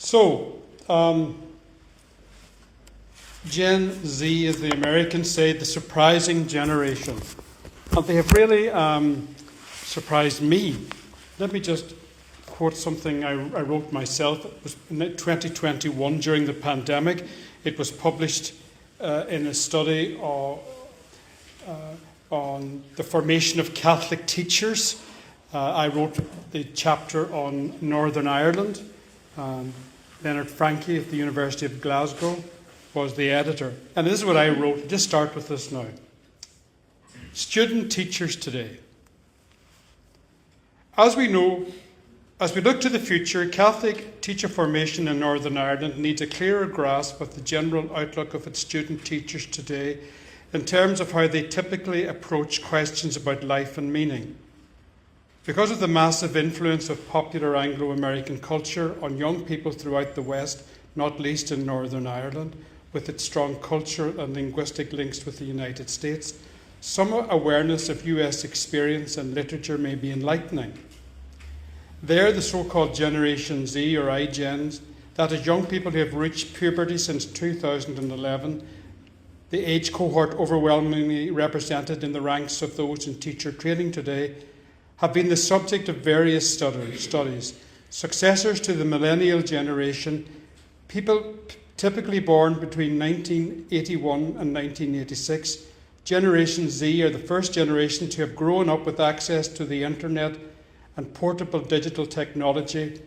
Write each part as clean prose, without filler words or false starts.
So, Gen Z, as the Americans say, the surprising generation. And they have really surprised me. Let me just quote something I wrote myself. It was in 2021 during the pandemic. It was published in a study on the formation of Catholic teachers. I wrote the chapter on Northern Ireland. Leonard Frankie at the University of Glasgow was the editor. And this is what I wrote. Just start with this now. Student teachers today. As we know, as we look to the future, Catholic teacher formation in Northern Ireland needs a clearer grasp of the general outlook of its student teachers today in terms of how they typically approach questions about life and meaning. Because of the massive influence of popular Anglo-American culture on young people throughout the West, not least in Northern Ireland, with its strong cultural and linguistic links with the United States, some awareness of US experience and literature may be enlightening. There, the so-called Generation Z or iGens, that is young people who have reached puberty since 2011, the age cohort overwhelmingly represented in the ranks of those in teacher training today, have been the subject of various studies. Successors to the millennial generation, people typically born between 1981 and 1986, Generation Z are the first generation to have grown up with access to the internet and portable digital technology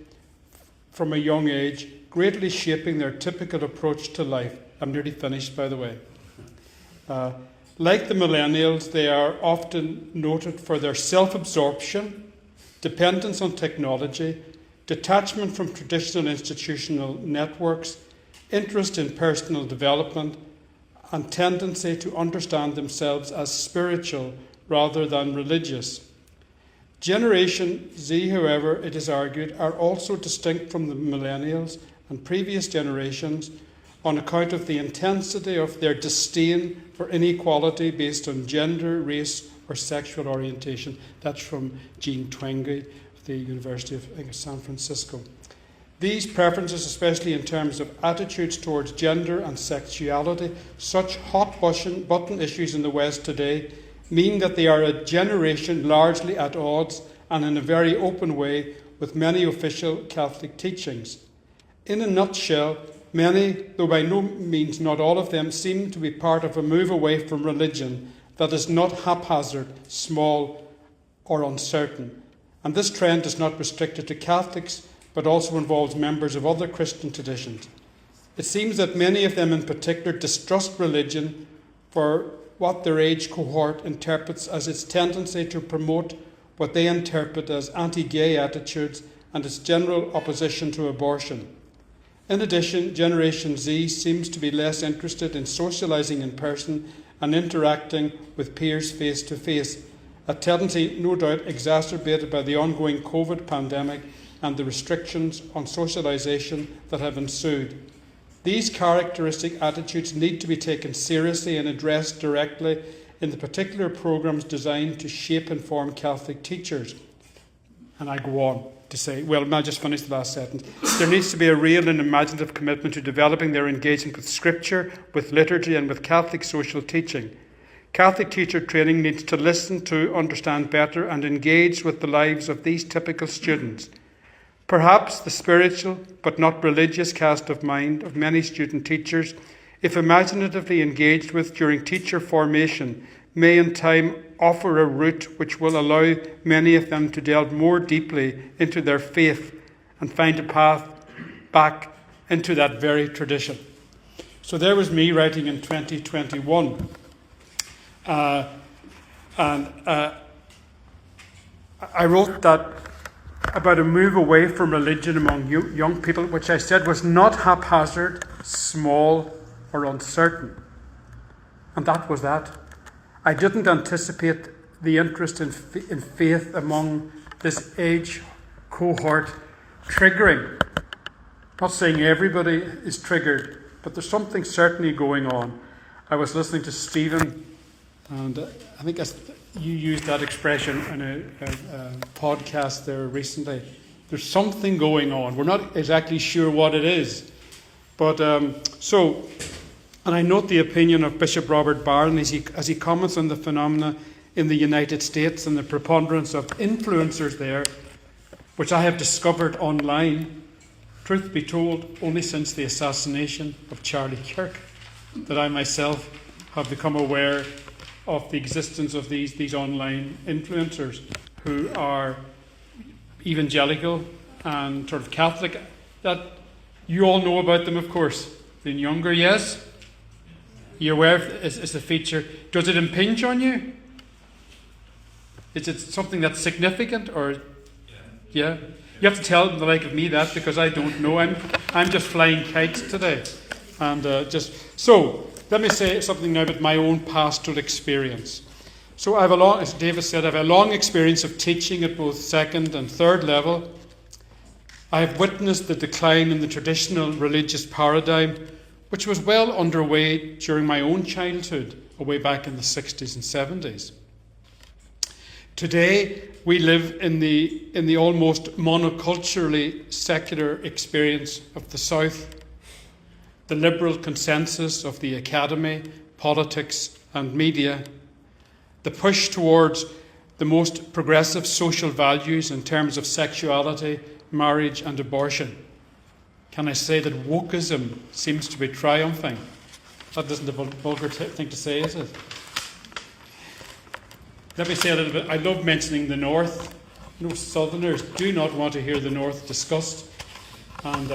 from a young age, greatly shaping their typical approach to life. I'm nearly finished, by the way. Like the millennials, they are often noted for their self-absorption, dependence on technology, detachment from traditional institutional networks, interest in personal development, and tendency to understand themselves as spiritual rather than religious. Generation Z, however, it is argued, are also distinct from the millennials and previous generations on account of the intensity of their disdain for inequality based on gender, race, or sexual orientation. That's from Jean Twenge of the University of San Francisco. These preferences, especially in terms of attitudes towards gender and sexuality, such hot button issues in the West today, mean that they are a generation largely at odds and in a very open way with many official Catholic teachings. In a nutshell, many, though by no means not all of them, seem to be part of a move away from religion that is not haphazard, small, or uncertain. And this trend is not restricted to Catholics, but also involves members of other Christian traditions. It seems that many of them in particular distrust religion for what their age cohort interprets as its tendency to promote what they interpret as anti-gay attitudes and its general opposition to abortion. In addition, Generation Z seems to be less interested in socialising in person and interacting with peers face to face, a tendency no doubt exacerbated by the ongoing COVID pandemic and the restrictions on socialisation that have ensued. These characteristic attitudes need to be taken seriously and addressed directly in the particular programmes designed to shape and form Catholic teachers. And I go on to say, well, I'll just finish the last sentence. There needs to be a real and imaginative commitment to developing their engagement with Scripture, with liturgy and with Catholic social teaching. Catholic teacher training needs to listen to, understand better and engage with the lives of these typical students. Perhaps the spiritual but not religious cast of mind of many student teachers, if imaginatively engaged with during teacher formation, may in time offer a route which will allow many of them to delve more deeply into their faith and find a path back into that very tradition. So there was me writing in 2021. I wrote that about a move away from religion among young people, which I said was not haphazard, small, or uncertain. And that was that. I didn't anticipate the interest in faith among this age cohort triggering. Not saying everybody is triggered, but there's something certainly going on. I was listening to Stephen, and I think you used that expression in a podcast there recently, There's something going on. We're not exactly sure what it is. But and I note the opinion of Bishop Robert Barron as he comments on the phenomena in the United States and the preponderance of influencers there, which I have discovered online, truth be told, only since the assassination of Charlie Kirk, that I myself have become aware of the existence of these online influencers who are evangelical and sort of Catholic. That you all know about them, of course. Being younger, yes? You're aware it's a feature. Does it impinge on you? Is it something that's significant, or yeah? You have to tell the like of me that, because I don't know. I'm just flying kites today, and so. Let me say something now about my own pastoral experience. So as David said, I have a long experience of teaching at both second and third level. I have witnessed the decline in the traditional religious paradigm, which was well underway during my own childhood, way back in the 60s and 70s. Today, we live in the almost monoculturally secular experience of the South. The liberal consensus of the academy, politics and media, the push towards the most progressive social values in terms of sexuality, marriage and abortion. Can I say that wokeism seems to be triumphing? That isn't a vulgar thing to say, is it? Let me say a little bit. I love mentioning the North. Southerners do not want to hear the North discussed. And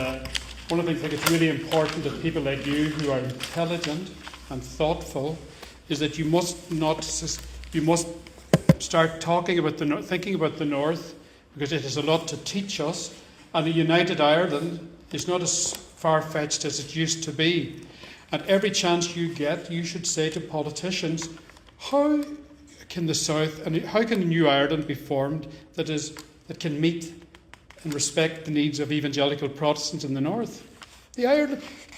one of the things I think it's really important that people like you, who are intelligent and thoughtful, is that you must start talking about thinking about the North, because it has a lot to teach us. And a united Ireland is not as far-fetched as it used to be. And every chance you get, you should say to politicians, how can the South and how can a new Ireland be formed that can meet and respect the needs of evangelical Protestants in the North?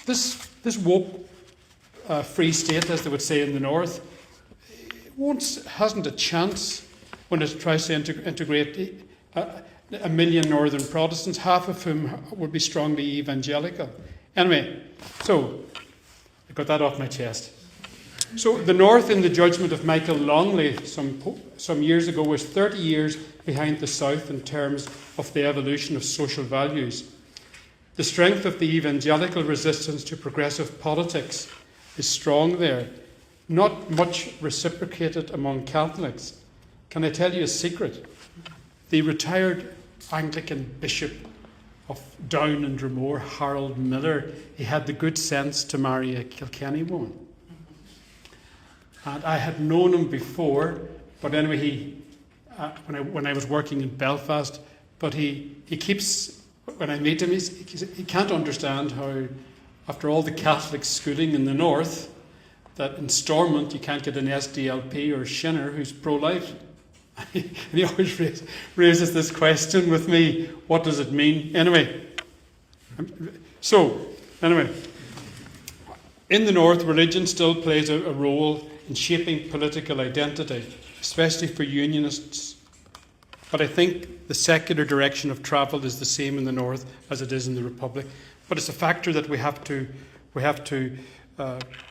This woke free state, as they would say in the North, hasn't a chance when it tries to integrate a million Northern Protestants, half of whom would be strongly evangelical. Anyway, so I got that off my chest. So the North, in the judgment of Michael Longley some years ago, was 30 years behind the South in terms of the evolution of social values. The strength of the evangelical resistance to progressive politics is strong there, not much reciprocated among Catholics. Can I tell you a secret? The retired Anglican Bishop of Down and Dromore, Harold Miller, he had the good sense to marry a Kilkenny woman. And I had known him before, but anyway, when I was working in Belfast, but he keeps, when I meet him, he can't understand how, after all the Catholic schooling in the North, that in Stormont you can't get an SDLP or Shinner who's pro-life. And he always raises this question with me, what does it mean? Anyway, in the North, religion still plays a role in shaping political identity, especially for Unionists. But I think the secular direction of travel is the same in the North as it is in the Republic. But it's a factor that we have to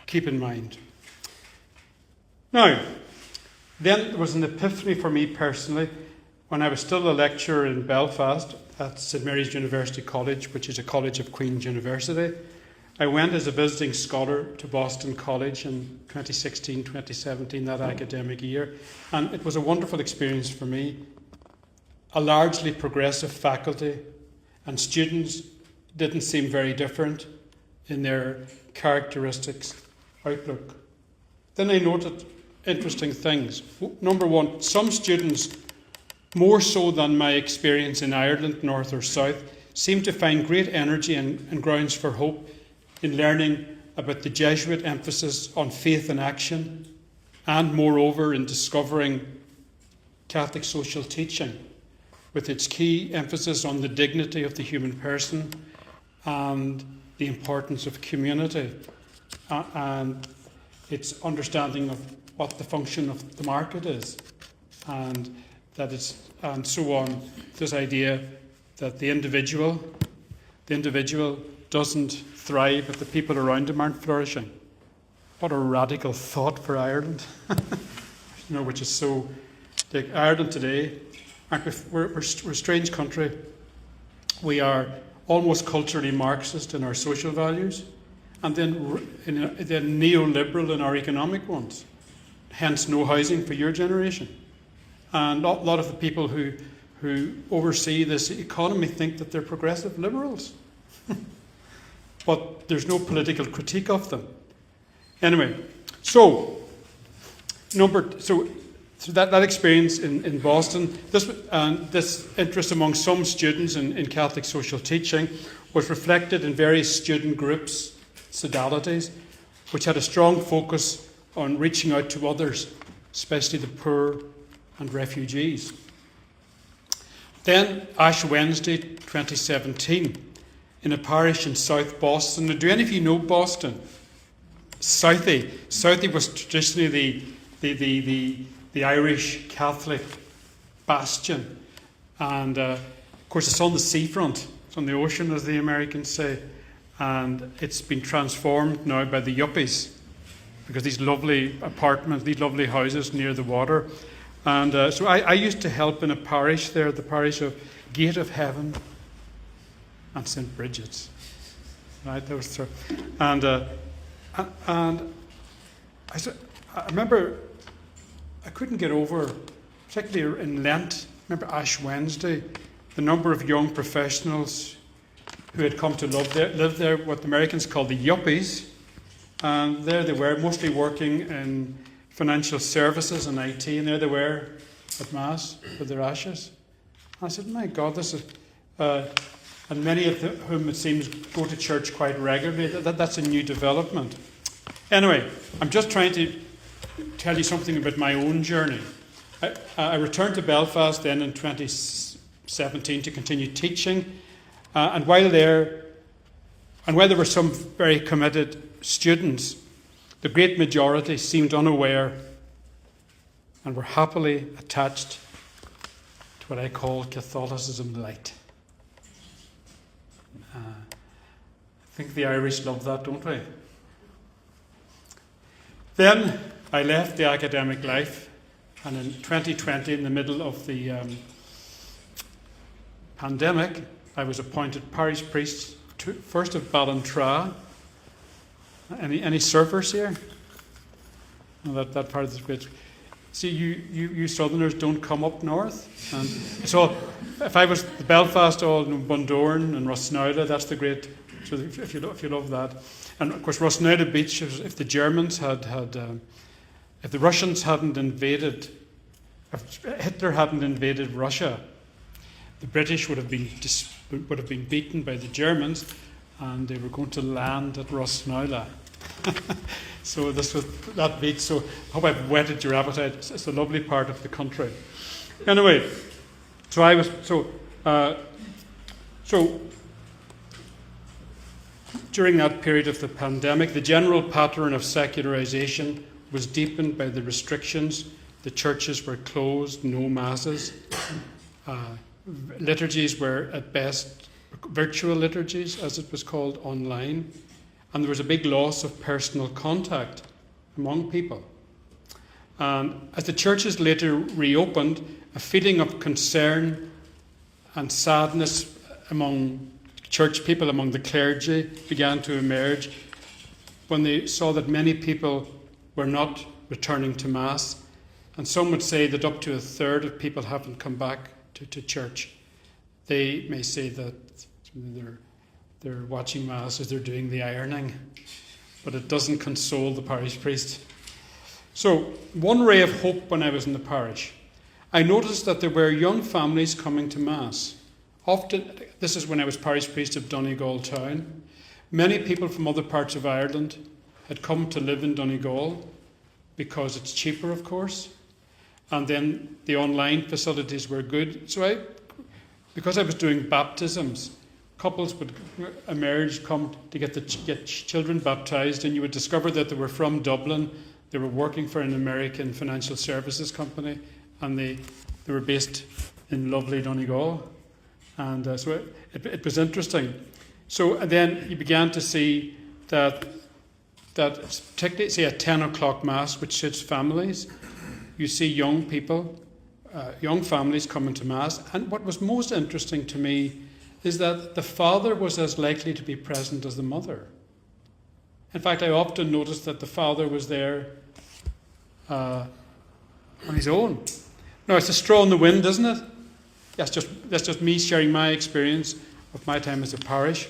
keep in mind. Now, then there was an epiphany for me personally when I was still a lecturer in Belfast at St Mary's University College, which is a college of Queen's University. I went as a visiting scholar to Boston College in 2016-2017, that academic year, and it was a wonderful experience for me. A largely progressive faculty, and students didn't seem very different in their characteristics, outlook. Then I noted interesting things. Number one, some students, more so than my experience in Ireland, North or South, seem to find great energy and grounds for hope in learning about the Jesuit emphasis on faith and action, and moreover in discovering Catholic social teaching, with its key emphasis on the dignity of the human person and the importance of community, and its understanding of what the function of the market is, and so on. This idea that the individual doesn't thrive if the people around him aren't flourishing. What a radical thought for Ireland, which is so... Like Ireland today, we're a strange country. We are almost culturally Marxist in our social values, and then neoliberal in our economic ones. Hence, no housing for your generation. And a lot of the people who oversee this economy think that they're progressive liberals. But there's no political critique of them. Anyway, so that experience in Boston, this interest among some students in Catholic social teaching was reflected in various student groups, sodalities, which had a strong focus on reaching out to others, especially the poor and refugees. Then, Ash Wednesday 2017, in a parish in South Boston. Now, do any of you know Boston? Southie. Southie was traditionally the Irish Catholic bastion. And, of course, it's on the seafront. It's on the ocean, as the Americans say. And it's been transformed now by the yuppies, because these lovely apartments, these lovely houses near the water. And so I used to help in a parish there, the parish of Gate of Heaven and St. Bridget's. Right, those three. And I remember I couldn't get over, particularly in Lent, remember Ash Wednesday, the number of young professionals who had come to live there, what the Americans call the yuppies. And there they were, mostly working in financial services and IT, and there they were at Mass with their ashes. And I said, my God, this is... and many of whom, it seems, go to church quite regularly. That's a new development. Anyway, I'm just trying to tell you something about my own journey. I returned to Belfast then in 2017 to continue teaching. And while there were some very committed students, the great majority seemed unaware and were happily attached to what I call Catholicism light. I think the Irish love that, don't we? Then I left the academic life, and in 2020, in the middle of the pandemic, I was appointed parish priest, first of Ballantrae. Any surfers here? No, that part of the bit. See, you Southerners don't come up north. And so if I was the Belfast, all Bundoran and Rossnowda, that's the great. So if you love that, and of course Rossnowda Beach. If the Germans if the Russians hadn't invaded, if Hitler hadn't invaded Russia, the British would have been beaten by the Germans, and they were going to land at Rossnowda. So this was that beach. So I hope I've whetted your appetite. It's a lovely part of the country. Anyway, so during that period of the pandemic, the general pattern of secularization was deepened by the restrictions. The churches were closed, no masses. Liturgies were at best virtual liturgies, as it was called, online. And there was a big loss of personal contact among people. And as the churches later reopened, a feeling of concern and sadness among church people, among the clergy, began to emerge when they saw that many people were not returning to Mass. And some would say that up to a third of people haven't come back to church. They may say that they're watching Mass as they're doing the ironing, but it doesn't console the parish priest. So, one ray of hope when I was in the parish, I noticed that there were young families coming to Mass. Often, this is when I was parish priest of Donegal town, many people from other parts of Ireland had come to live in Donegal because it's cheaper, of course, and then the online facilities were good. So because I was doing baptisms, couples would emerge, come to get children baptised, and you would discover that they were from Dublin, they were working for an American financial services company, and they were based in lovely Donegal. And so it was interesting. So and then you began to see that particularly, say, at 10 o'clock Mass, which suits families, you see young people, young families coming to Mass. And what was most interesting to me is that the father was as likely to be present as the mother. In fact, I often noticed that the father was there on his own. Now, it's a straw in the wind, isn't it? That's just me sharing my experience of my time as a parish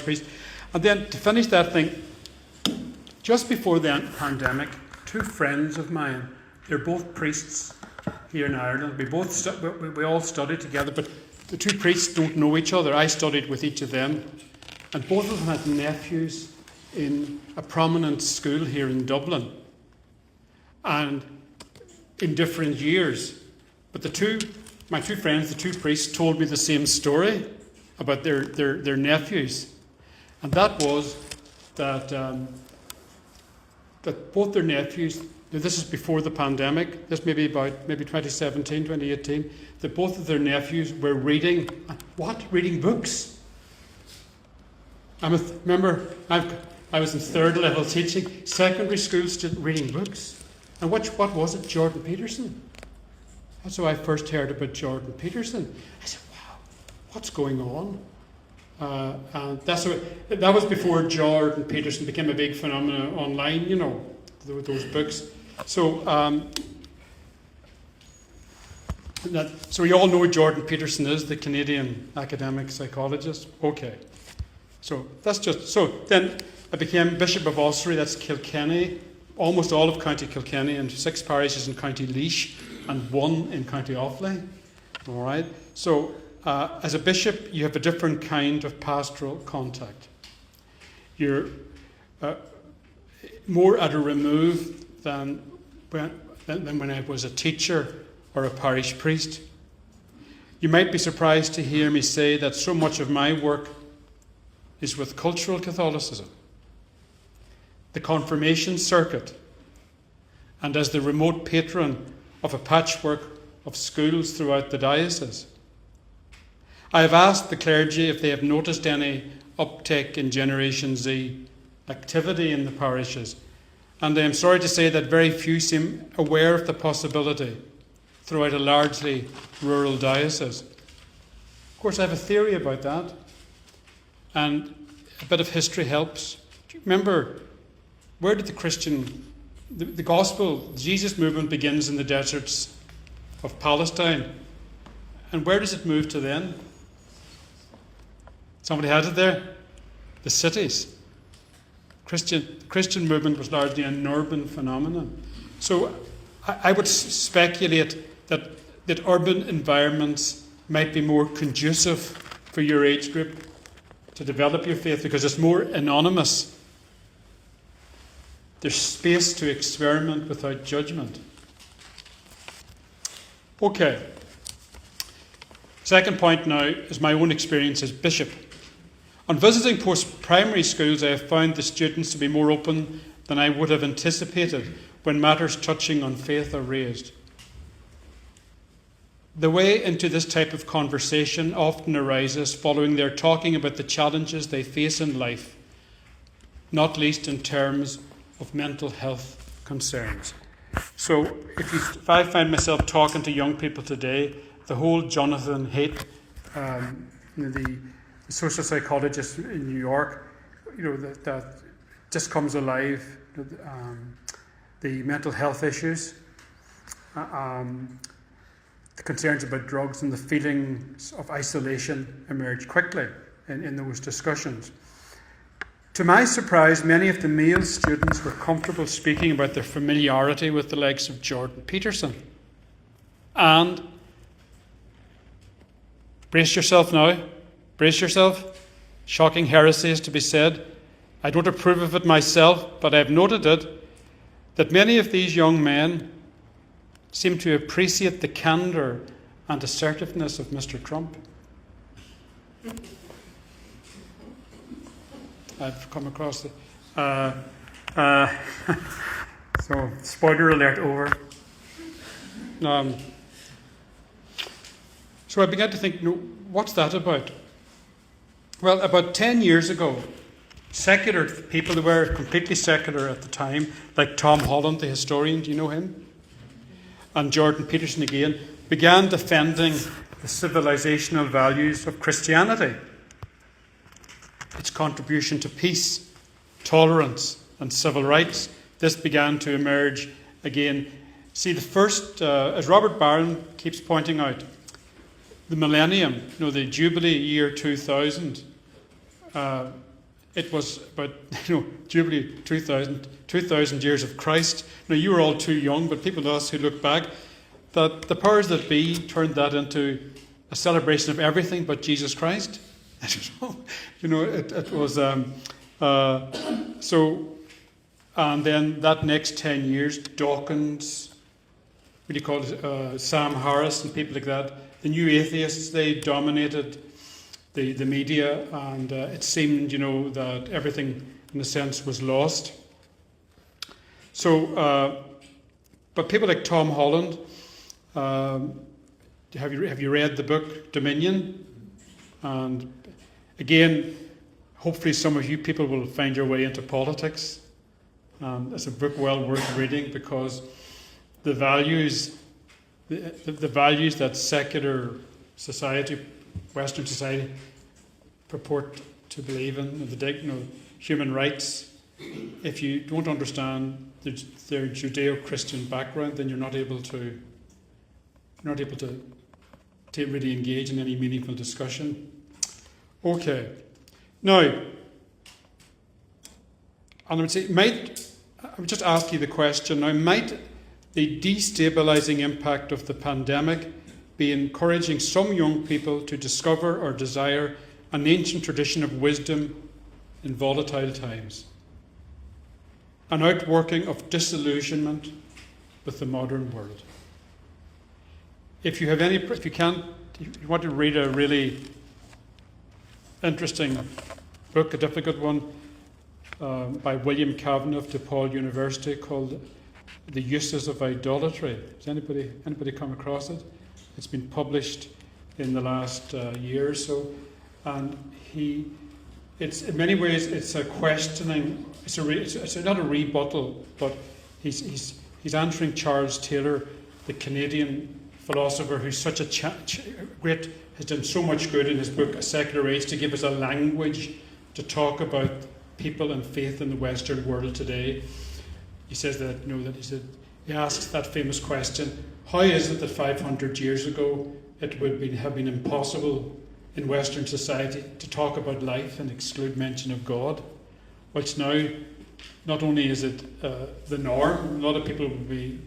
priest. And then to finish that thing, just before the pandemic, two friends of mine, they're both priests here in Ireland. We all studied together, but the two priests don't know each other. I studied with each of them, and both of them had nephews in a prominent school here in Dublin, and in different years. But my two friends, the two priests, told me the same story about their nephews, and that was that both their nephews, this is before the pandemic, this may be about 2017, 2018, that both of their nephews were reading books. I was in third level teaching, secondary school student reading books. And what was it? Jordan Peterson. That's how I first heard about Jordan Peterson. I said, wow, what's going on? And that was before Jordan Peterson became a big phenomenon online, those books. So we all know who Jordan Peterson is, the Canadian academic psychologist. Okay. So then I became Bishop of Ossory, that's Kilkenny, almost all of County Kilkenny, and 6 parishes in County Laois and 1 in County Offaly. All right. So as a bishop, you have a different kind of pastoral contact. You're more at a remove than when I was a teacher or a parish priest. You might be surprised to hear me say that so much of my work is with cultural Catholicism, the confirmation circuit, and as the remote patron of a patchwork of schools throughout the diocese. I have asked the clergy if they have noticed any uptick in Generation Z activity in the parishes, and I am sorry to say that very few seem aware of the possibility throughout a largely rural diocese. Of course, I have a theory about that, and a bit of history helps. Do you remember, where did the gospel, the Jesus movement begins in the deserts of Palestine, and where does it move to then? Somebody had it there? The cities. Christian movement was largely an urban phenomenon. So I would speculate that urban environments might be more conducive for your age group to develop your faith because it's more anonymous. There's space to experiment without judgment. Okay. Second point now is my own experience as bishop. On visiting post-primary schools, I have found the students to be more open than I would have anticipated when matters touching on faith are raised. The way into this type of conversation often arises following their talking about the challenges they face in life, not least in terms of mental health concerns. So if I find myself talking to young people today, the whole Jonathan Haidt, the social psychologist in New York, that just comes alive. The mental health issues, the concerns about drugs and the feelings of isolation emerge quickly in those discussions. To my surprise, many of the male students were comfortable speaking about their familiarity with the likes of Jordan Peterson. And, brace yourself now, brace yourself, shocking heresy is to be said. I don't approve of it myself, but I have noted it, that many of these young men seem to appreciate the candour and assertiveness of Mr. Trump. I've come across it. So, spoiler alert over. So I began to think, what's that about? Well, about 10 years ago, secular people, that were completely secular at the time, like Tom Holland, the historian, do you know him? And Jordan Peterson again, began defending the civilizational values of Christianity, its contribution to peace, tolerance, and civil rights. This began to emerge again. See, the first, as Robert Barron keeps pointing out, the millennium, the Jubilee year 2000, it was about, Jubilee 2000 years of Christ. Now, you were all too young, but people to us who look back, that the powers that be turned that into a celebration of everything but Jesus Christ. It was, so, and then that next 10 years, Dawkins, what do you call it, Sam Harris and people like that, the new atheists, they dominated the media, and it seemed, that everything, in a sense, was lost. So, but people like Tom Holland, have you read the book Dominion? And again, hopefully some of you people will find your way into politics. It's a book well worth reading, because the values, the values that secular society, Western society, purport to believe in, the human rights. If you don't understand their Judeo-Christian background, then you're not able to really engage in any meaningful discussion. Okay, now, and I would just ask you the question now: might the destabilizing impact of the pandemic be encouraging some young people to discover or desire an ancient tradition of wisdom in volatile times? An outworking of disillusionment with the modern world. If you want to read a really interesting book, a difficult one, by William Kavanagh of DePaul University, called The Uses of Idolatry. Has anybody come across it? It's been published in the last year or so, and it's in many ways it's a questioning. It's not a rebuttal, but he's answering Charles Taylor, the Canadian philosopher, who's such a great, has done so much good in his book A Secular Age, to give us a language to talk about people and faith in the Western world today. He says that, he asks that famous question: how is it that 500 years ago it would have been impossible in Western society to talk about life and exclude mention of God? Which now, not only is it the norm, a lot of people would be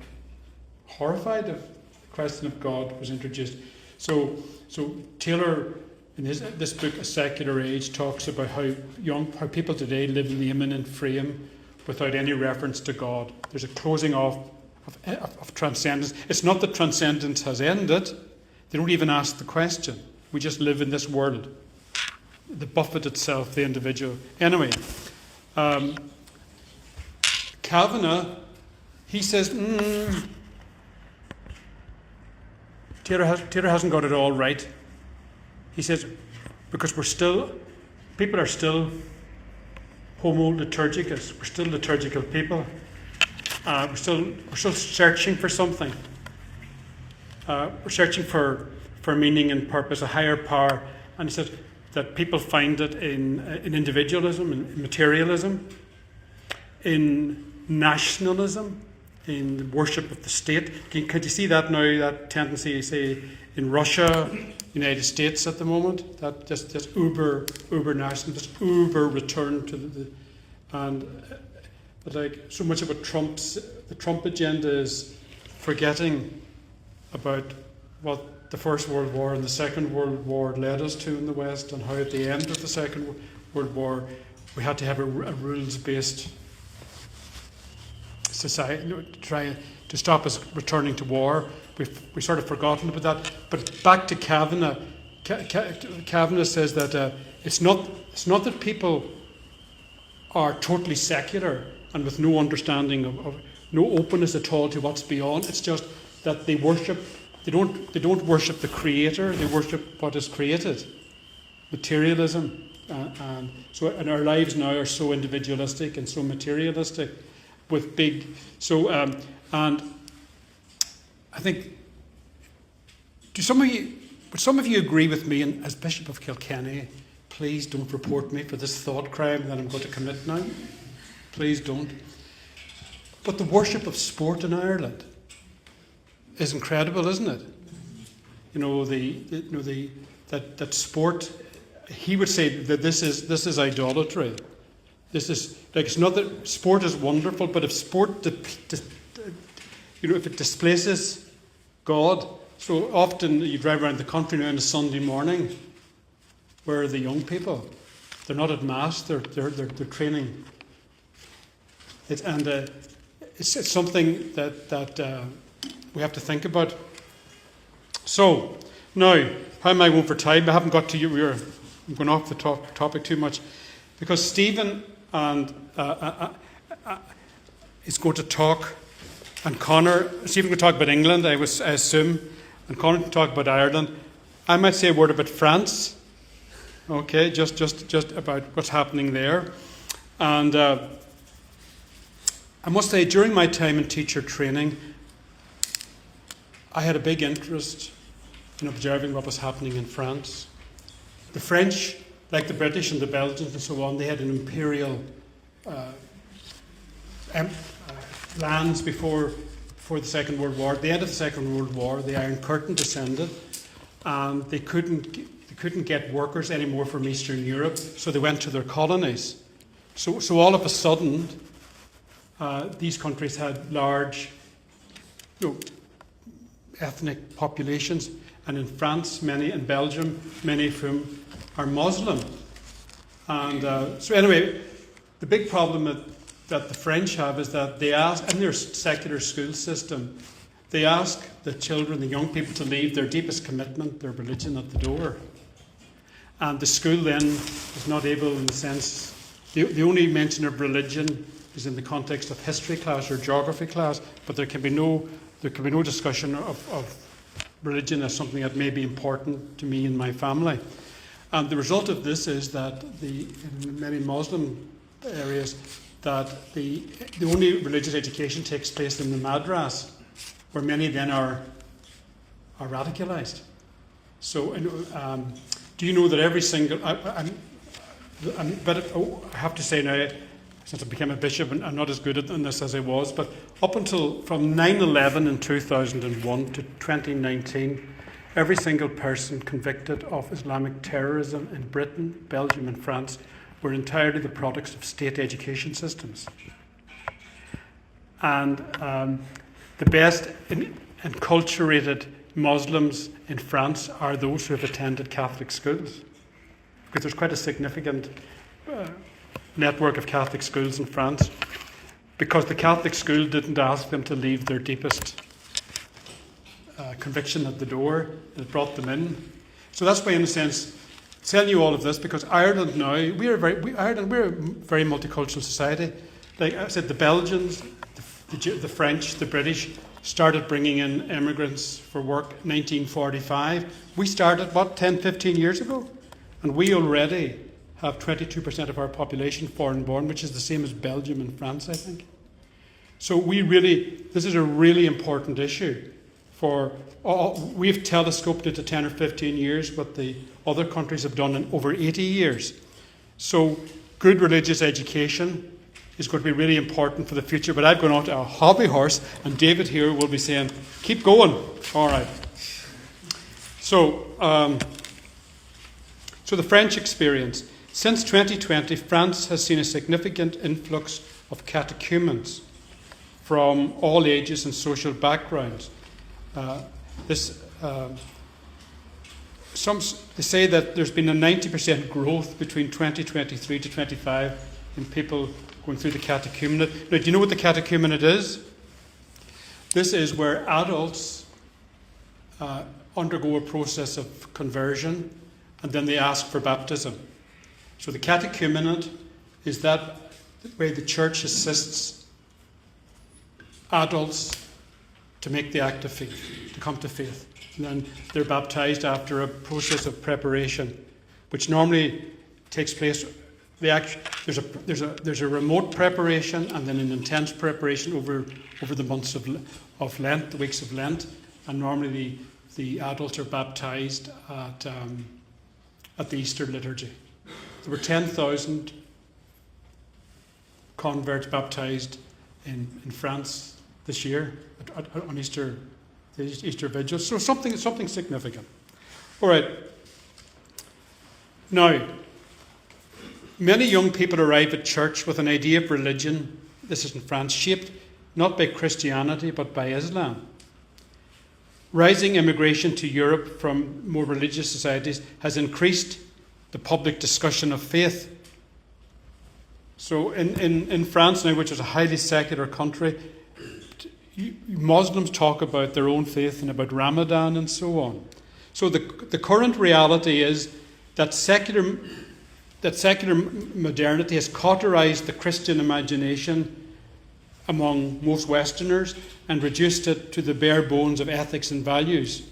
horrified if the question of God was introduced. So Taylor, in this book, A Secular Age, talks about how people today live in the immanent frame without any reference to God. There's a closing off of transcendence. It's not that transcendence has ended. They don't even ask the question. We just live in this world. The buffet itself, the individual. Anyway, Kavanagh, he says, Taylor hasn't got it all right. He says, because people are still homo liturgicus. We're still liturgical people. We're still searching for something. We're searching for meaning and purpose, a higher power. And he says that people find it in individualism, in materialism, in nationalism, in worship of the state. Could you see that now, that tendency, say, in Russia, United States at the moment, that just uber national, just uber return to but like so much of the Trump agenda is forgetting about what the First World War and the Second World War led us to in the West, and how at the end of the Second World War we had to have a rules-based society, try to stop us returning to war. We've sort of forgotten about that. But back to Kavanagh. Kavanagh says that it's not that people are totally secular and with no understanding of no openness at all to what's beyond. It's just that they worship They don't worship the Creator. They worship what is created. Materialism, and our lives now are so individualistic and so materialistic, with big. And I think, would some of you agree with me? And as Bishop of Kilkenny, please don't report me for this thought crime that I'm going to commit now. Please don't. But the worship of sport in Ireland is incredible, isn't it? That sport. He would say that this is idolatry. This is like, it's not that sport is wonderful, but if sport, if it displaces God. So often you drive around the country now on a Sunday morning. Where are the young people? They're not at mass. They're training. It's something that we have to think about. So now, how am I going for time? I haven't got to you. I'm going off the topic too much, because Stephen is going to talk, and Stephen will talk about England, I assume, and Conor will talk about Ireland. I might say a word about France. Okay, just about what's happening there, and I must say, during my time in teacher training, I had a big interest in observing what was happening in France. The French, like the British and the Belgians and so on, they had an imperial lands before the Second World War. At the end of the Second World War, the Iron Curtain descended, and they couldn't get workers anymore from Eastern Europe, so they went to their colonies. So all of a sudden, these countries had large, ethnic populations, and in France, in Belgium, many of whom are Muslim. And so anyway, the big problem that the French have is that they ask, in their secular school system, they ask the children, the young people, to leave their deepest commitment, their religion, at the door. And the school then is not able, in the sense, the only mention of religion is in the context of history class or geography class, but there can be no discussion of religion as something that may be important to me and my family. And the result of this is that in many Muslim areas, that the only religious education takes place in the madras, where many then are radicalized. So, do you know that every single? I have to say now, since I became a bishop, and I'm not as good at this as I was, but up until from 9/11 in 2001 to 2019, every single person convicted of Islamic terrorism in Britain, Belgium, and France were entirely the products of state education systems. And the best enculturated Muslims in France are those who have attended Catholic schools, because there's quite a significant network of Catholic schools in France, because the Catholic school didn't ask them to leave their deepest conviction at the door. It brought them in. So that's why, in a sense, telling you all of this, because Ireland now, we're a very multicultural society. Like I said, the Belgians, the French, the British started bringing in immigrants for work in 1945. We started, 10, 15 years ago? And we already have 22% of our population foreign born, which is the same as Belgium and France, I think. So this is a really important issue. We've telescoped it to 10 or 15 years, what the other countries have done in over 80 years. So good religious education is going to be really important for the future. But I've gone on to a hobby horse, and David here will be saying, keep going. All right. So the French experience. Since 2020, France has seen a significant influx of catechumens from all ages and social backgrounds. They say that there's been a 90% growth between 2023 to 25 in people going through the catechumenate. Now, do you know what the catechumenate is? This is where adults undergo a process of conversion, and then they ask for baptism. So the catechumenate is that way the church assists adults to make the act of faith, to come to faith. And then they're baptized after a process of preparation, which normally takes place. There's a remote preparation and then an intense preparation over the months of Lent, the weeks of Lent, and normally the adults are baptized at the Easter liturgy. There were 10,000 converts baptized in France this year on Easter Vigil. So something significant. All right. Now, many young people arrive at church with an idea of religion, this is in France, shaped not by Christianity but by Islam. Rising immigration to Europe from more religious societies has increased the public discussion of faith. So in France now, which is a highly secular country, Muslims talk about their own faith and about Ramadan and so on. So the current reality is that secular modernity has cauterized the Christian imagination among most Westerners and reduced it to the bare bones of ethics and values.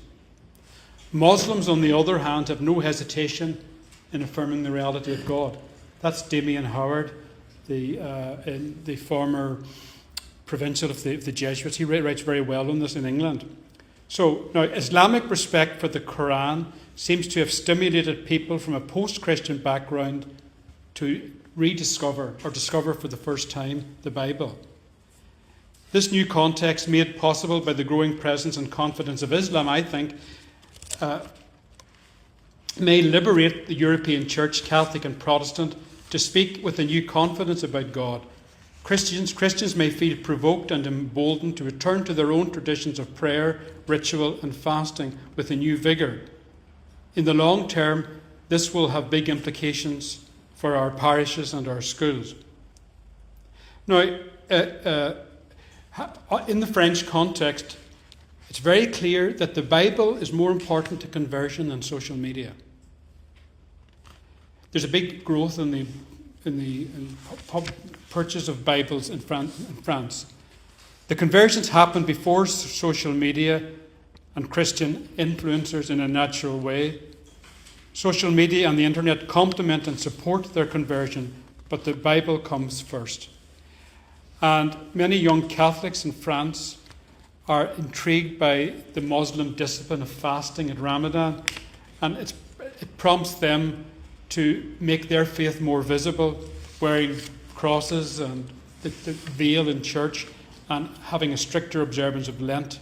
Muslims, on the other hand, have no hesitation in affirming the reality of God. That's Damien Howard, the former provincial of the Jesuits. He writes very well on this in England. So now, Islamic respect for the Quran seems to have stimulated people from a post-Christian background to rediscover or discover for the first time the Bible. This new context, made possible by the growing presence and confidence of Islam, I think, may liberate the European Church, Catholic and Protestant, to speak with a new confidence about God. Christians may feel provoked and emboldened to return to their own traditions of prayer, ritual and fasting with a new vigour. In the long term, this will have big implications for our parishes and our schools. Now, in the French context, it's very clear that the Bible is more important to conversion than social media. There's a big growth in the purchase of Bibles in France. The conversions happen before social media and Christian influencers in a natural way. Social media and the internet complement and support their conversion, but the Bible comes first. And many young Catholics in France are intrigued by the Muslim discipline of fasting at Ramadan, and it prompts them to make their faith more visible, wearing crosses and the veil in church and having a stricter observance of Lent.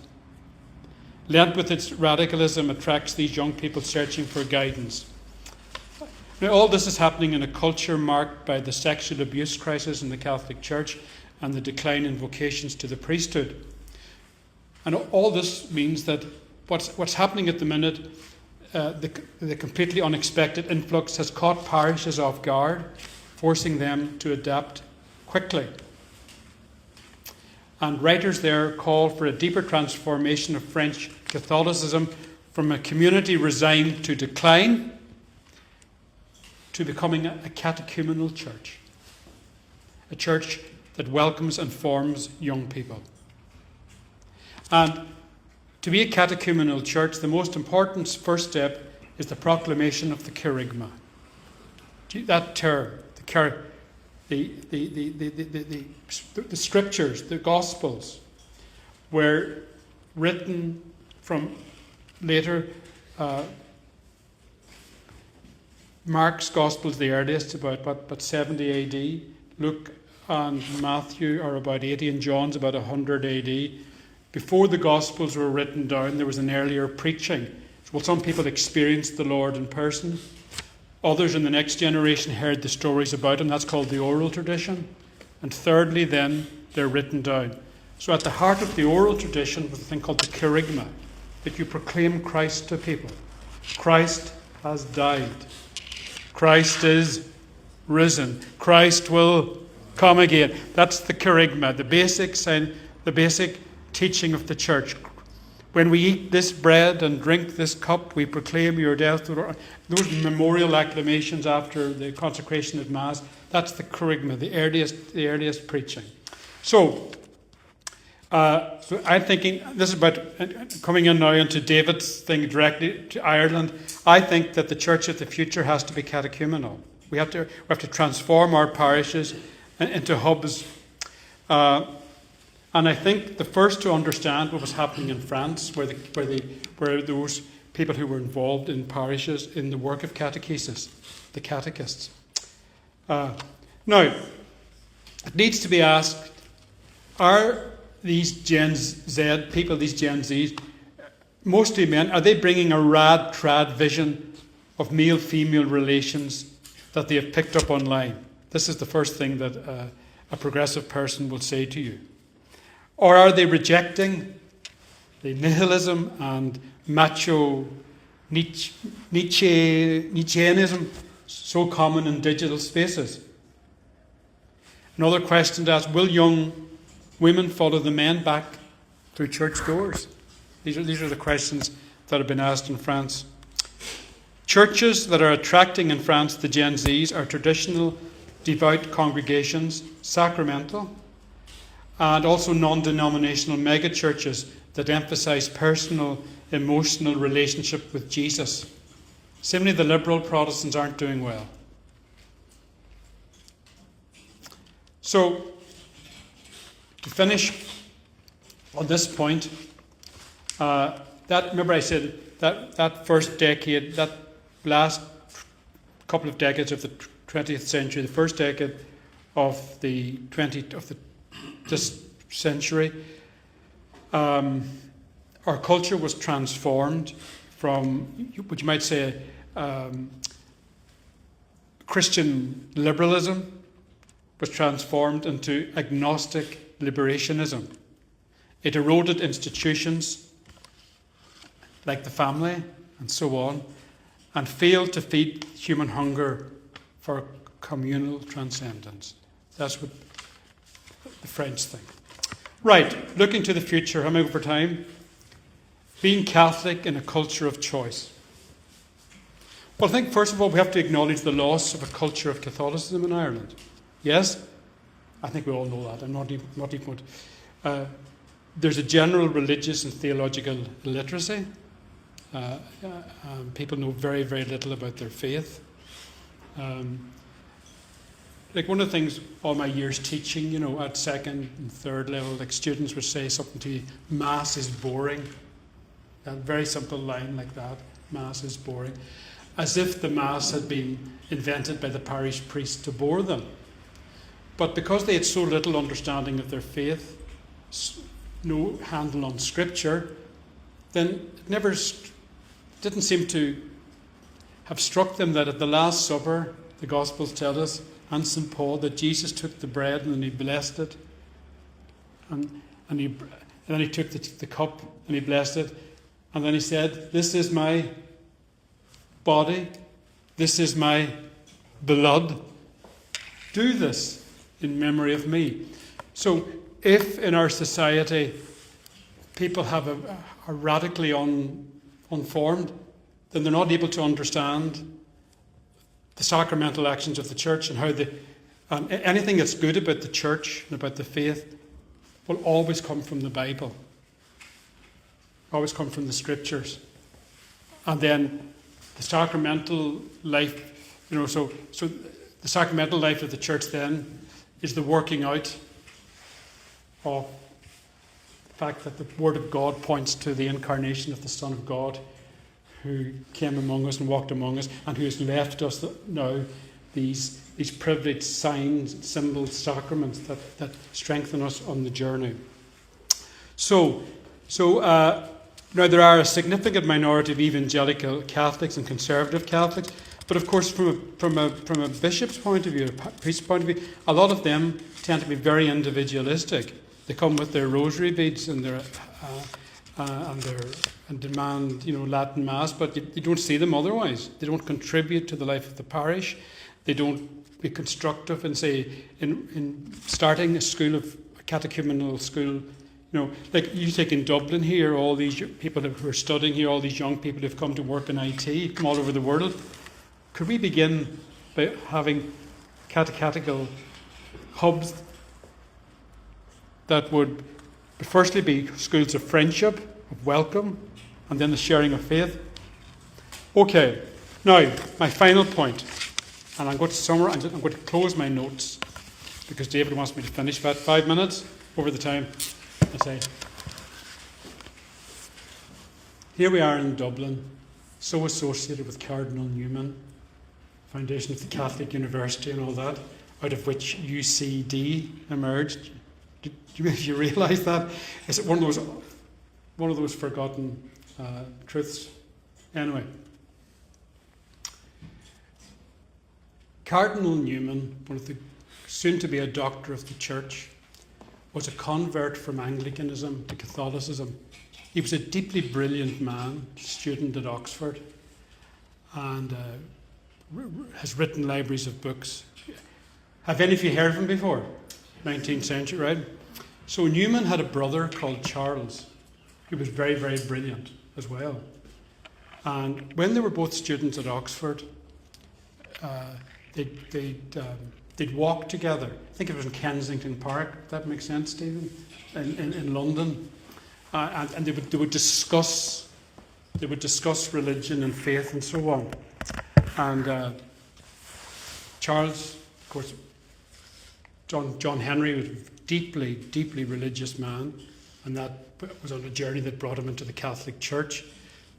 Lent, with its radicalism, attracts these young people searching for guidance. Now, all this is happening in a culture marked by the sexual abuse crisis in the Catholic Church and the decline in vocations to the priesthood. And all this means that what's happening at the minute, the completely unexpected influx has caught parishes off guard, forcing them to adapt quickly. And writers there call for a deeper transformation of French Catholicism from a community resigned to decline to becoming a catechumenal church, a church that welcomes and forms young people. And to be a catechumenal church, the most important first step is the proclamation of the Kerygma. That term, the scriptures, the Gospels, were written from later. Mark's Gospel is the earliest, about 70 A.D. Luke and Matthew are about 80, and John's about 100 A.D. Before the Gospels were written down, there was an earlier preaching. Well, some people experienced the Lord in person. Others in the next generation heard the stories about him. That's called the oral tradition. And thirdly, then, they're written down. So at the heart of the oral tradition was a thing called the Kerygma, that you proclaim Christ to people. Christ has died. Christ is risen. Christ will come again. That's the Kerygma, the basic sign, the basic teaching of the church. When we eat this bread and drink this cup, we proclaim your death. Those memorial acclamations after the consecration at Mass, that's the Kerygma, the earliest preaching. So, So I'm thinking, this is about coming in now into David's thing directly to Ireland. I think that the church of the future has to be catechumenal. We have to transform our parishes into hubs. And I think the first to understand what was happening in France were those people who were involved in parishes in the work of catechesis, the catechists. Now, it needs to be asked, are these Gen Z people, these Gen Zs, mostly men, are they bringing a trad vision of male-female relations that they have picked up online? This is the first thing that a progressive person will say to you. Or are they rejecting the nihilism and macho Nietzscheanism so common in digital spaces? Another question to ask, will young women follow the men back through church doors? These are the questions that have been asked in France. Churches that are attracting in France the Gen Zs are traditional devout congregations, sacramental, and also non-denominational mega-churches that emphasize personal, emotional relationship with Jesus. Similarly, the liberal Protestants aren't doing well. So, to finish on this point, remember I said that first decade, that last couple of decades of the 20th century, the first decade of this century, our culture was transformed from, what you might say, Christian liberalism was transformed into agnostic liberationism. It eroded institutions like the family and so on, and failed to feed human hunger for communal transcendence. That's what the French think. Right, looking to the future, how am I over time? Being Catholic in a culture of choice. Well, I think first of all we have to acknowledge the loss of a culture of Catholicism in Ireland. Yes, I think we all know that. I'm not even going to. There's a general religious and theological illiteracy. People know very, very little about their faith. Like one of the things, all my years teaching, at second and third level, like students would say something to you, Mass is boring. A very simple line like that, Mass is boring. As if the Mass had been invented by the parish priest to bore them. But because they had so little understanding of their faith, no handle on Scripture, then it never didn't seem to have struck them that at the Last Supper, the Gospels tell us, and St. Paul, that Jesus took the bread and he blessed it, and then he took the cup and he blessed it, and then he said, "This is my body, this is my blood. Do this in memory of me." So, if in our society people are radically unformed, then they're not able to understand the sacramental actions of the church and how anything that's good about the church and about the faith will always come from the Bible, always come from the Scriptures. And then the sacramental life, so the sacramental life of the church then is the working out of the fact that the Word of God points to the incarnation of the Son of God, who came among us and walked among us, and who has left us now these privileged signs, symbols, sacraments that strengthen us on the journey. So now there are a significant minority of evangelical Catholics and conservative Catholics, but of course from a bishop's point of view, a priest's point of view, a lot of them tend to be very individualistic. They come with their rosary beads and and demand Latin Mass, but you don't see them otherwise. They don't contribute to the life of the parish. They don't be constructive and say in starting a catechumenal school. Like you take in Dublin here, all these people who are studying here, all these young people who've come to work in IT, come all over the world. Could we begin by having catechetical hubs that would But firstly, be schools of friendship, of welcome, and then the sharing of faith. Okay, now my final point, and I'm going to summarize. I'm going to close my notes because David wants me to finish about 5 minutes over the time. I say, here we are in Dublin, so associated with Cardinal Newman, foundation of the Catholic University and all that, out of which UCD emerged. Do you realise that? Is it one of those forgotten truths? Anyway, Cardinal Newman, one of the soon to be a doctor of the Church, was a convert from Anglicanism to Catholicism. He was a deeply brilliant man, student at Oxford, and has written libraries of books. Have any of you heard of him before? 19th century, right? So Newman had a brother called Charles, who was very, very brilliant as well. And when they were both students at Oxford, they'd walk together. I think it was in Kensington Park, if that makes sense, Stephen, in London. And they would discuss religion and faith and so on. And Charles, of course, John Henry was a deeply, deeply religious man, and that was on a journey that brought him into the Catholic Church.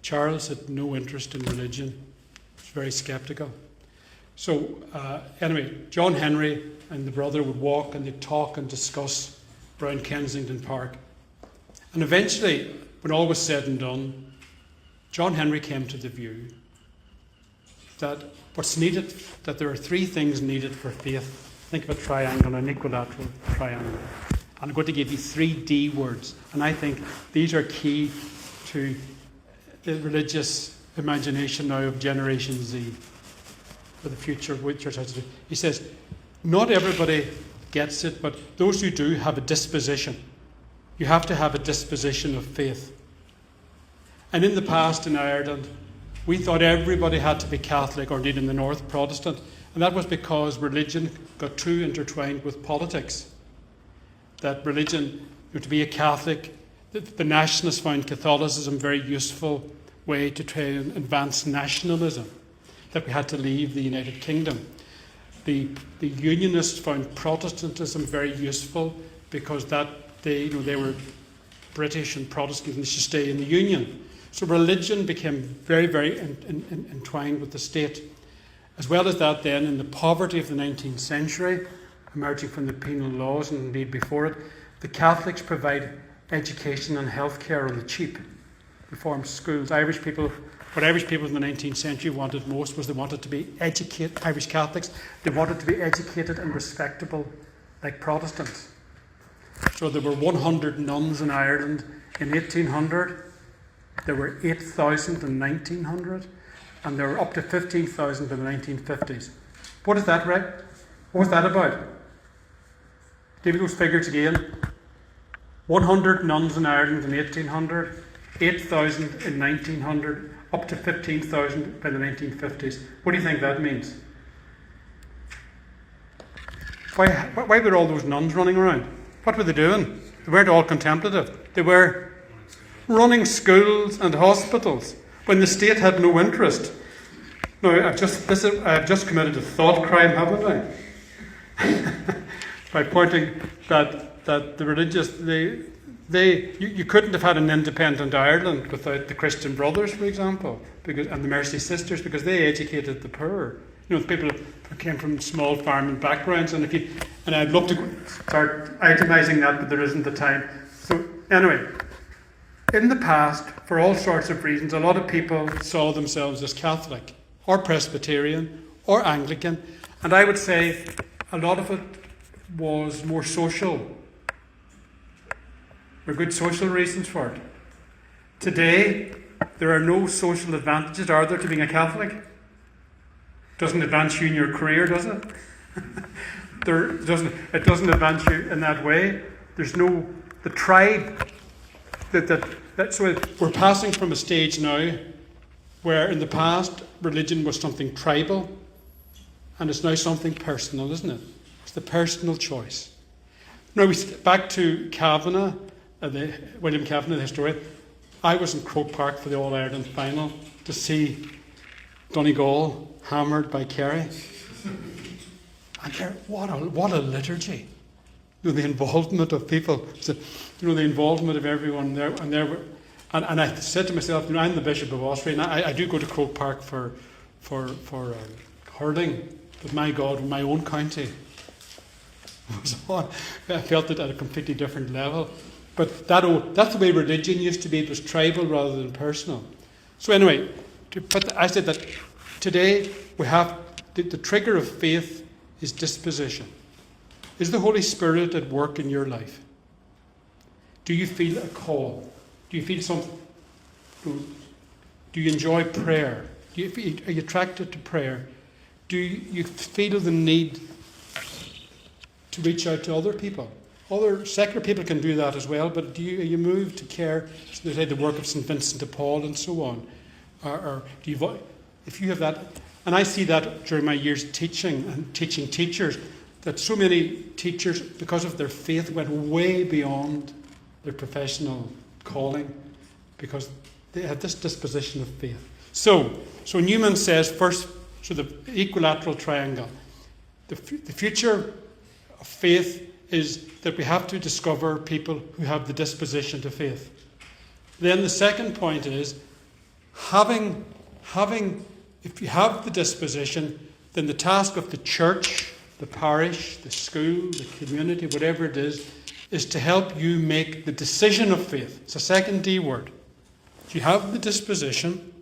Charles had no interest in religion. He was very sceptical. So anyway, John Henry and the brother would walk and they'd talk and discuss around Kensington Park. And eventually, when all was said and done, John Henry came to the view that what's needed, that there are three things needed for faith. Think of a triangle, an equilateral triangle. And I'm going to give you 3 D words. And I think these are key to the religious imagination now of Generation Z, for the future of what church has to do. He says, not everybody gets it, but those who do have a disposition. You have to have a disposition of faith. And in the past in Ireland, we thought everybody had to be Catholic, or indeed in the North, Protestant. And that was because religion got too intertwined with politics. That religion, to be a Catholic, the nationalists found Catholicism a very useful way to try and advance nationalism, that we had to leave the United Kingdom. The Unionists found Protestantism very useful because that they were British and Protestant and they should stay in the Union. So religion became very, very entwined with the state. As well as that, then, in the poverty of the 19th century, emerging from the penal laws and indeed before it, the Catholics provide education and healthcare on the cheap. Reformed schools. What Irish people in the 19th century wanted most was they wanted to be educated, Irish Catholics, they wanted to be educated and respectable like Protestants. So there were 100 nuns in Ireland in 1800, there were 8,000 in 1900, and there were up to 15,000 in the 1950s. What is that, right? What was that about? Give me those figures again. 100 nuns in Ireland in 1800, 8,000 in 1900, up to 15,000 by the 1950s. What do you think that means? Why were all those nuns running around? What were they doing? They weren't all contemplative. They were running schools and hospitals when the state had no interest. Now, I've just committed a thought crime, haven't I? By pointing that the religious, you couldn't have had an independent Ireland without the Christian Brothers, for example, and the Mercy Sisters, because they educated the poor. The people who came from small farming backgrounds, and I'd love to start itemising that, but there isn't the time. So anyway, in the past, for all sorts of reasons, a lot of people saw themselves as Catholic, or Presbyterian, or Anglican, and I would say a lot of it was more social. There are good social reasons for it. Today, there are no social advantages, are there, to being a Catholic? Doesn't advance you in your career, does it? It doesn't advance you in that way. There's the tribe so we're passing from a stage now where in the past religion was something tribal, and it's now something personal, isn't it? It's the personal choice. Now back to Kavanagh. William Kavanagh, the historian. I was in Croke Park for the All-Ireland final to see Donegal hammered by Kerry. And what a liturgy. The involvement of people, the involvement of everyone there. And I said to myself, I'm the Bishop of Ossory, and I do go to Croke Park for hurling, but my God, in my own county, I felt it at a completely different level. But that's the way religion used to be. It was tribal rather than personal. So anyway, I said that today we have the trigger of faith is disposition. Is the Holy Spirit at work in your life? Do you feel a call? Do you feel something? Do you enjoy prayer? Are you attracted to prayer? Do you feel the need to reach out to other people? Other secular people can do that as well, but are you moved to care, so they say the work of St. Vincent de Paul and so on? Or do you, if you have that, and I see that during my years teaching and teaching teachers, that so many teachers, because of their faith, went way beyond their professional calling because they had this disposition of faith. So Newman says first, so the equilateral triangle. The future of faith is that we have to discover people who have the disposition to faith. Then the second point is having if you have the disposition, then the task of the church, the parish, the school, the community, whatever it is to help you make the decision of faith. It's a second D word. You have the disposition.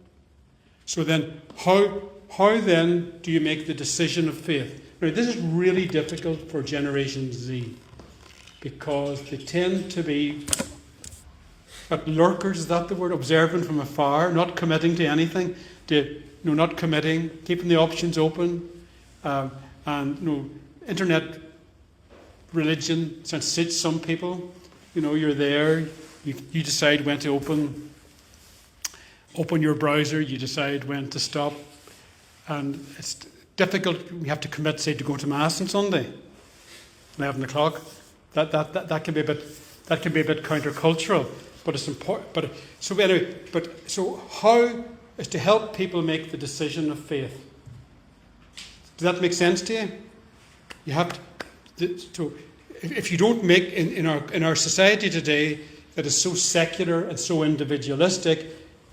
So then, how then do you make the decision of faith? Now, this is really difficult for Generation Z because they tend to be lurkers, is that the word? Observant from afar, not committing to anything, not committing, keeping the options open, and internet religion suits some people. You're there, you decide when to open your browser, you decide when to stop, and it's difficult. You have to commit, say, to go to Mass on Sunday, 11 o'clock. That can be a bit countercultural, but it's important. So how is to help people make the decision of faith? Does that make sense to you? You have to. If you don't make in our society today that is so secular and so individualistic,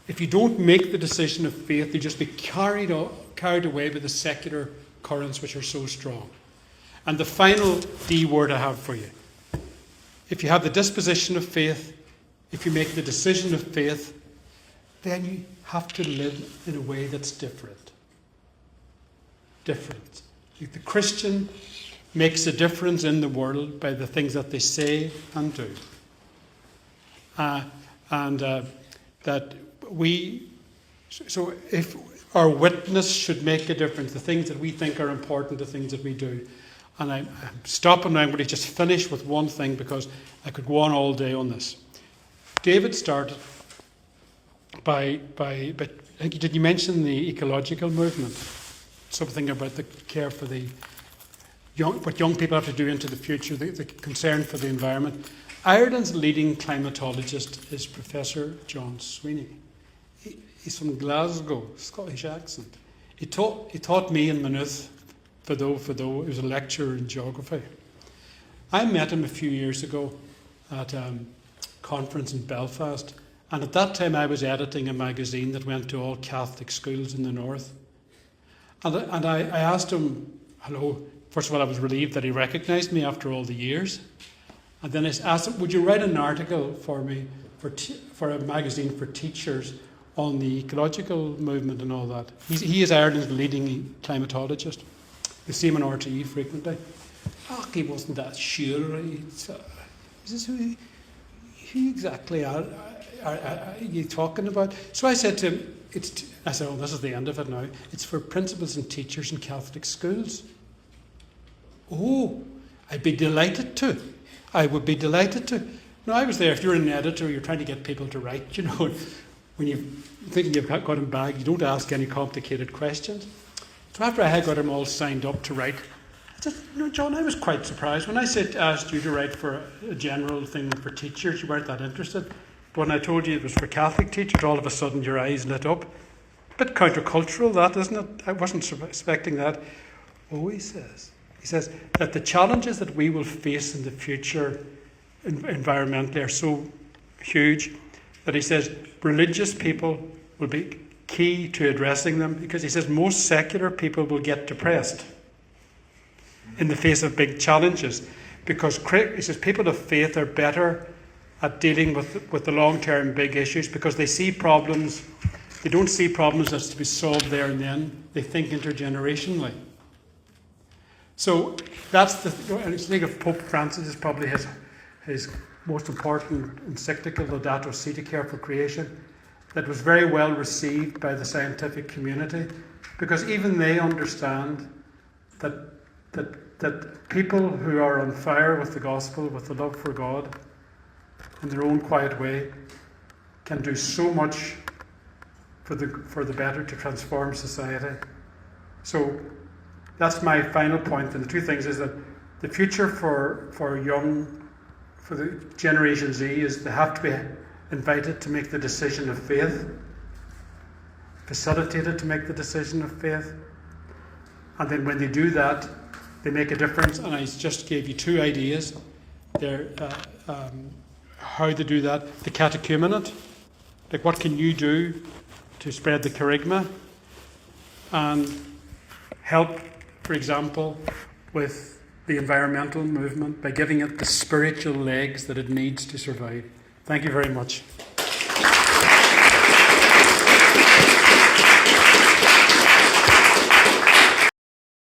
if you don't make the decision of faith, you just be carried away by the secular currents which are so strong. And the final D word I have for you. If you have the disposition of faith, if you make the decision of faith, then you have to live in a way that's different. Different. The Christian makes a difference in the world by the things that they say and do. So if our witness should make a difference, the things that we think are important, the things that we do. And I'm stopping now. I'm going to just finish with one thing because I could go on all day on this. David started by did you mention the ecological movement? Something about the care for the what young people have to do into the future, the concern for the environment. Ireland's leading climatologist is Professor John Sweeney. He's from Glasgow, Scottish accent. He taught me in Maynooth, Fado. He was a lecturer in geography. I met him a few years ago at a conference in Belfast, and at that time I was editing a magazine that went to all Catholic schools in the north. And I asked him, hello. First of all, I was relieved that he recognised me after all the years. And then I asked him, would you write an article for me for a magazine for teachers on the ecological movement and all that? He is Ireland's leading climatologist. You see him on RTE frequently. Oh, he wasn't that sure. Is this who exactly are you talking about? So I said to him, I said, oh, this is the end of it now. It's for principals and teachers in Catholic schools. Oh, I'd be delighted to. I would be delighted to. Now, I was there. If you're an editor, you're trying to get people to write, when you think you've got them back, you don't ask any complicated questions. So after I had got them all signed up to write, John, I was quite surprised. When I asked you to write for a general thing for teachers, you weren't that interested. But when I told you it was for Catholic teachers, all of a sudden your eyes lit up. A bit countercultural, that, isn't it? I wasn't expecting that. Oh, he says that the challenges that we will face in the future environmentally are so huge that he says religious people will be key to addressing them, because he says most secular people will get depressed in the face of big challenges, because he says people of faith are better at dealing with the long-term big issues, because they see problems. They don't see problems as to be solved there and then. They think intergenerationally. So that's and I think of Pope Francis is probably his most important encyclical, Laudato Si, to care for creation, that was very well received by the scientific community, because even they understand that people who are on fire with the gospel, with the love for God, in their own quiet way, can do so much for the better to transform society. So that's my final point. And the two things is that the future for the Generation Z is they have to be invited to make the decision of faith, facilitated to make the decision of faith. And then when they do that, they make a difference. And I just gave you two ideas there, how to do that. The catechumenate, like what can you do to spread the Kerygma, and help, for example, with the environmental movement by giving it the spiritual legs that it needs to survive. Thank you very much.